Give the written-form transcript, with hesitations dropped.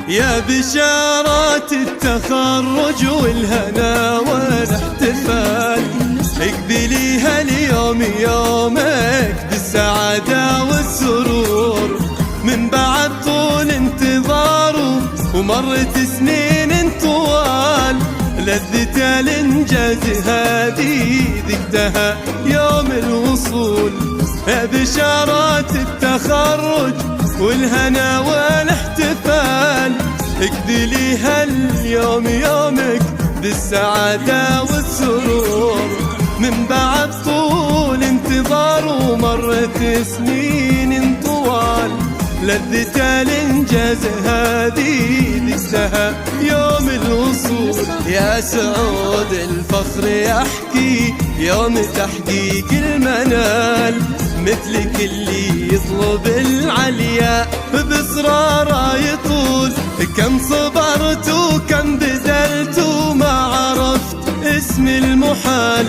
يا بشارات التخرج والهنا والاحتفال، اقبليها اليوم يومك بالسعادة والسرور، من بعد طول انتظار ومرت سنين طوال، لذة الانجاز هذه ذقتها يوم الوصول. يا بشارات التخرج والهنا والاحتفال، اقبليها اليوم يومك بالسعادة والسرور، من بعد طول انتظار ومرت سنين طوال، لذة الانجاز هذه ذقتها يوم الوصول. يا سعود الفخر يحكي يوم تحقيق المنال، مثلك اللي يطلب العليا بإصراره يطول، كم صبرت وكم بذلت وما عرفت اسم المحال،